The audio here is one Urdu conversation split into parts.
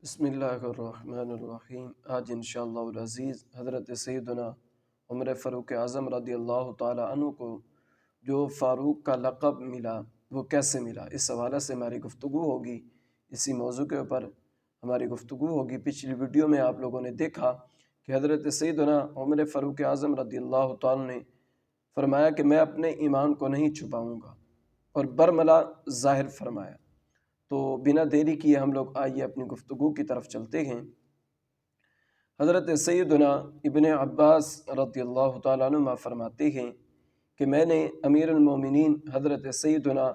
بسم اللہ الرحمن الرحیم۔ آج انشاءاللہ العزیز حضرت سیدنا عمر فاروق اعظم رضی اللہ تعالی عنہ کو جو فاروق کا لقب ملا وہ کیسے ملا، اس حوالے سے ہماری گفتگو ہوگی۔ اسی موضوع کے اوپر ہماری گفتگو ہوگی۔ پچھلی ویڈیو میں آپ لوگوں نے دیکھا کہ حضرت سیدنا عمر فاروق اعظم رضی اللہ تعالی نے فرمایا کہ میں اپنے ایمان کو نہیں چھپاؤں گا، اور برملا ظاہر فرمایا۔ تو بنا دیری کیے ہم لوگ آئیے اپنی گفتگو کی طرف چلتے ہیں۔ حضرت سیدنا ابن عباس رضی اللہ تعالیٰ عنہ فرماتے ہیں کہ میں نے امیر المومنین حضرت سیدنا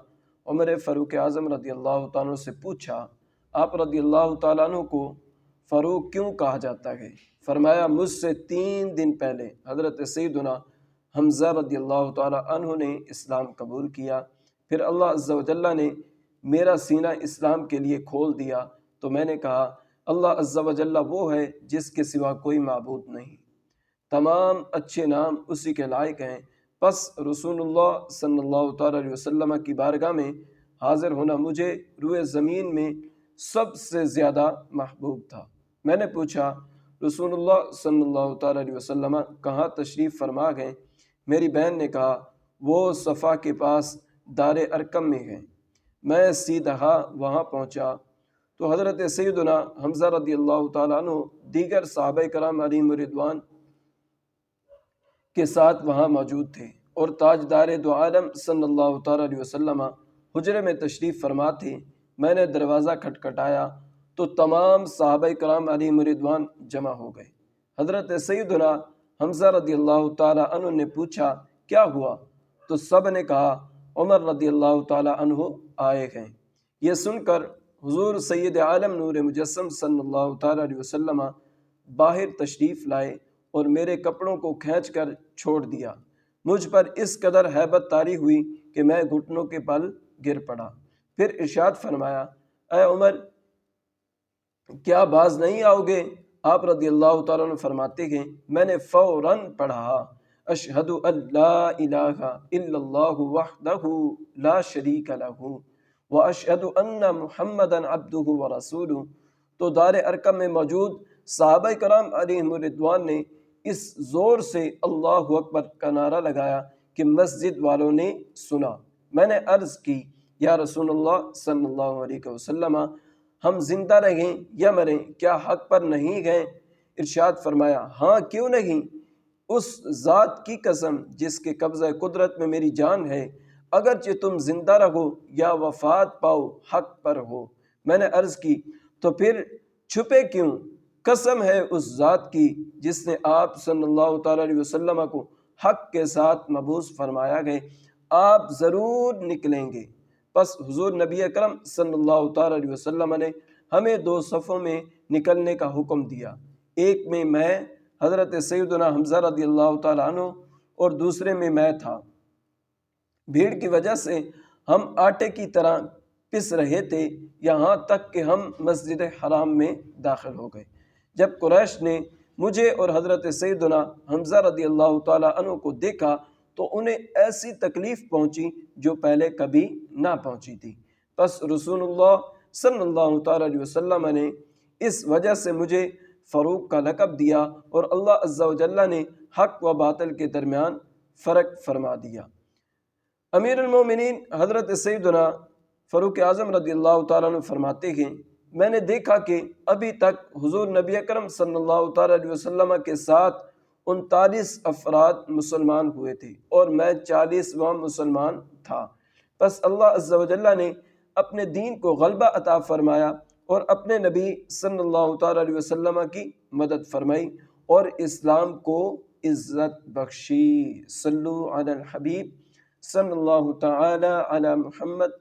عمر فاروق اعظم رضی اللہ تعالیٰ عنہ سے پوچھا، آپ رضی اللہ تعالیٰ عنہ کو فاروق کیوں کہا جاتا ہے؟ فرمایا، مجھ سے 3 دن پہلے حضرت سیدنا حمزہ رضی اللہ تعالیٰ عنہ نے اسلام قبول کیا، پھر اللہ عز و جل نے میرا سینہ اسلام کے لیے کھول دیا، تو میں نے کہا اللہ عز و جل وہ ہے جس کے سوا کوئی معبود نہیں، تمام اچھے نام اسی کے لائق ہیں۔ پس رسول اللہ صلی اللہ تعالیٰ علیہ وسلم کی بارگاہ میں حاضر ہونا مجھے روئے زمین میں سب سے زیادہ محبوب تھا۔ میں نے پوچھا، رسول اللہ صلی اللہ تعالیٰ علیہ وسلم کہاں تشریف فرما گئے؟ میری بہن نے کہا وہ صفا کے پاس دار ارقم میں ہیں۔ میں سیدھا وہاں پہنچا تو حضرت سیدنا حمزہ رضی اللہ تعالیٰ عنہ دیگر صحابہ کرام علیہم رضوان کے ساتھ وہاں موجود تھے، اور تاجدار دو عالم صلی اللہ تعالیٰ علیہ وسلم حجرے میں تشریف فرما تھے۔ میں نے دروازہ کھٹکھٹایا تو تمام صحابہ کرام علیہم رضوان جمع ہو گئے۔ حضرت سیدنا حمزہ رضی اللہ تعالیٰ عنہ نے پوچھا کیا ہوا؟ تو سب نے کہا عمر رضی اللہ تعالیٰ عنہ آئے ہیں۔ یہ سن کر حضور سید عالم نور مجسم صلی اللہ تعالیٰ علیہ وسلم باہر تشریف لائے اور میرے کپڑوں کو کھینچ کر چھوڑ دیا۔ مجھ پر اس قدر ہیبت طاری ہوئی کہ میں گھٹنوں کے بل گر پڑا۔ پھر ارشاد فرمایا، اے عمر کیا باز نہیں آؤ گے؟ آپ رضی اللہ تعالیٰ عنہ فرماتے ہیں میں نے فوراً پڑھا، اشہد ان لا الہ الا اللہ وحدہ لا شریک لہ واشہد ان محمدا عبدہ ورسولہ۔ تو دار ارقم میں موجود صحابہ کرام علیہم رضوان نے اس زور سے اللہ اکبر کا نعرہ لگایا کہ مسجد والوں نے سنا۔ میں نے عرض کی، یا رسول اللہ صلی اللہ علیہ وسلم ہم زندہ رہیں یا مریں، کیا حق پر نہیں گئے؟ ارشاد فرمایا، ہاں کیوں نہیں، اس ذات کی قسم جس کے قبضہ قدرت میں میری جان ہے، اگرچہ تم زندہ رہو یا وفات پاؤ حق پر ہو۔ میں نے عرض کی، تو پھر چھپے کیوں؟ قسم ہے اس ذات کی جس نے آپ صلی اللہ تعالیٰ علیہ وسلم کو حق کے ساتھ مبعوث فرمایا گئے، آپ ضرور نکلیں گے۔ پس حضور نبی اکرم صلی اللہ تعالیٰ علیہ وسلم نے ہمیں 2 صفوں میں نکلنے کا حکم دیا، ایک میں حضرت سیدنا حمزہ رضی اللہ تعالیٰ عنہ اور دوسرے میں تھا۔ بھیڑ کی وجہ سے ہم آٹے کی طرح پس رہے تھے، یہاں تک کہ ہم مسجد حرام میں داخل ہو گئے۔ جب قریش نے مجھے اور حضرت سیدنا حمزہ رضی اللہ تعالیٰ عنہ کو دیکھا تو انہیں ایسی تکلیف پہنچی جو پہلے کبھی نہ پہنچی تھی۔ پس رسول اللہ صلی اللہ تعالیٰ علیہ وسلم نے اس وجہ سے مجھے فاروق کا لقب دیا، اور اللہ عز و جل نے حق و باطل کے درمیان فرق فرما دیا۔ امیر المومنین حضرت سیدنا فاروق اعظم رضی اللہ تعالیٰ عنہ فرماتے ہیں میں نے دیکھا کہ ابھی تک حضور نبی اکرم صلی اللہ تعالیٰ علیہ وسلم کے ساتھ 39 افراد مسلمان ہوئے تھے، اور میں 40واں مسلمان تھا۔ پس اللہ عز و جل نے اپنے دین کو غلبہ عطا فرمایا اور اپنے نبی صلی اللہ تعالیٰ علیہ وسلم کی مدد فرمائی اور اسلام کو عزت بخشی۔ صلو علی الحبیب صلی اللہ تعالی علی محمد